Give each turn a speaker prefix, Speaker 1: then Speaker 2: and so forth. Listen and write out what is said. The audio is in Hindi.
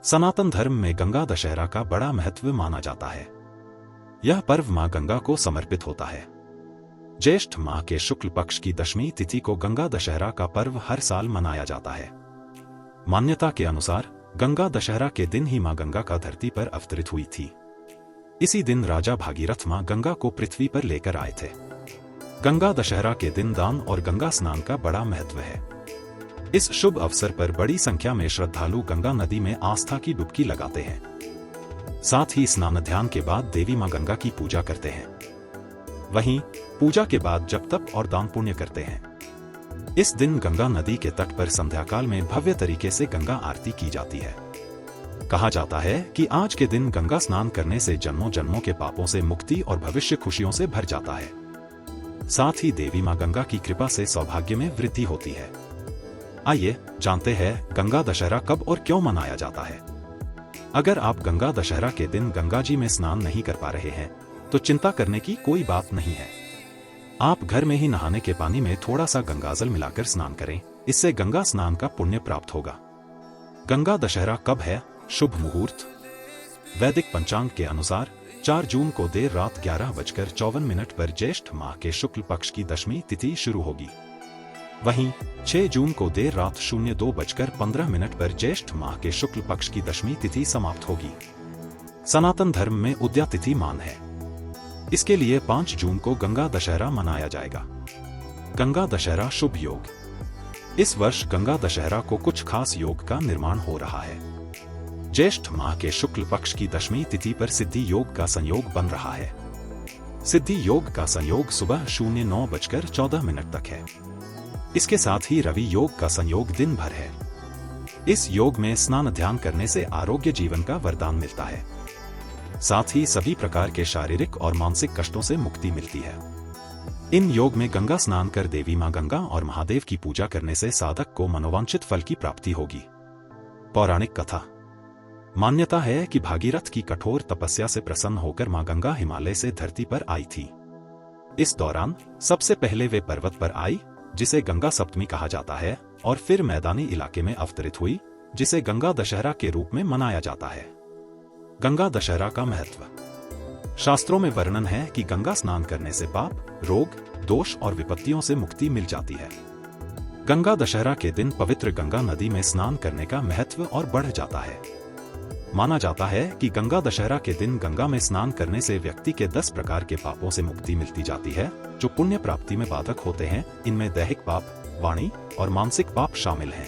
Speaker 1: सनातन धर्म में गंगा दशहरा का बड़ा महत्व माना जाता है। यह पर्व मां गंगा को समर्पित होता है। ज्येष्ठ माह के शुक्ल पक्ष की दशमी तिथि को गंगा दशहरा का पर्व हर साल मनाया जाता है। मान्यता के अनुसार गंगा दशहरा के दिन ही मां गंगा का धरती पर अवतरित हुई थी। इसी दिन राजा भागीरथ मां गंगा को पृथ्वी पर लेकर आए थे। गंगा दशहरा के दिन दान और गंगा स्नान का बड़ा महत्व है। इस शुभ अवसर पर बड़ी संख्या में श्रद्धालु गंगा नदी में आस्था की डुबकी लगाते हैं। साथ ही स्नान ध्यान के बाद देवी मां गंगा की पूजा करते हैं। वहीं पूजा के बाद जप तप और दान पुण्य करते हैं। इस दिन गंगा नदी के तट पर संध्याकाल में भव्य तरीके से गंगा आरती की जाती है। कहा जाता है कि आज के दिन गंगा स्नान करने से जन्मों जन्मों के पापों से मुक्ति और भविष्य खुशियों से भर जाता है। साथ ही देवी मां गंगा की कृपा से सौभाग्य में वृद्धि होती है। आइए जानते हैं गंगा दशहरा कब और क्यों मनाया जाता है। अगर आप गंगा दशहरा के दिन गंगा जी में स्नान नहीं कर पा रहे हैं तो चिंता करने की कोई बात नहीं है। आप घर में ही नहाने के पानी में थोड़ा सा गंगाजल मिलाकर स्नान करें। इससे गंगा स्नान का पुण्य प्राप्त होगा। गंगा दशहरा कब है? शुभ मुहूर्त। वैदिक पंचांग के अनुसार 4 जून को देर रात 11:54 पर ज्येष्ठ माह के शुक्ल पक्ष की दशमी तिथि शुरू होगी। वहीं 6 जून को देर रात 02:15 पर ज्येष्ठ माह के शुक्ल पक्ष की दशमी तिथि समाप्त होगी। सनातन धर्म में उदया तिथि मान है। इसके लिए 5 जून को गंगा दशहरा मनाया जाएगा। गंगा दशहरा शुभ योग। इस वर्ष गंगा दशहरा को कुछ खास योग का निर्माण हो रहा है। ज्येष्ठ माह के शुक्ल पक्ष की दशमी तिथि पर सिद्धि योग का संयोग बन रहा है। सिद्धि योग का संयोग सुबह 09:14 तक है। इसके साथ ही रवि योग का संयोग दिन भर है। इस योग में स्नान ध्यान करने से आरोग्य जीवन का वरदान मिलता है। साथ ही सभी प्रकार के शारीरिक और मानसिक कष्टों से मुक्ति मिलती है। इन योग में गंगा स्नान कर देवी मां गंगा और महादेव की पूजा करने से साधक को मनोवांछित फल की प्राप्ति होगी। पौराणिक कथा। मान्यता है कि भागीरथ की कठोर तपस्या से प्रसन्न होकर मां गंगा हिमालय से धरती पर आई थी। इस दौरान सबसे पहले वे पर्वत पर आई, जिसे गंगा सप्तमी कहा जाता है, और फिर मैदानी इलाके में अवतरित हुई, जिसे गंगा दशहरा के रूप में मनाया जाता है। गंगा दशहरा का महत्व। शास्त्रों में वर्णन है कि गंगा स्नान करने से पाप, रोग, दोष और विपत्तियों से मुक्ति मिल जाती है। गंगा दशहरा के दिन पवित्र गंगा नदी में स्नान करने का महत्व और बढ़ जाता है। माना जाता है कि गंगा दशहरा के दिन गंगा में स्नान करने से व्यक्ति के 10 प्रकार के पापों से मुक्ति मिलती जाती है, जो पुण्य प्राप्ति में बाधक होते हैं। इनमें दैहिक पाप, वाणी और मानसिक पाप शामिल हैं।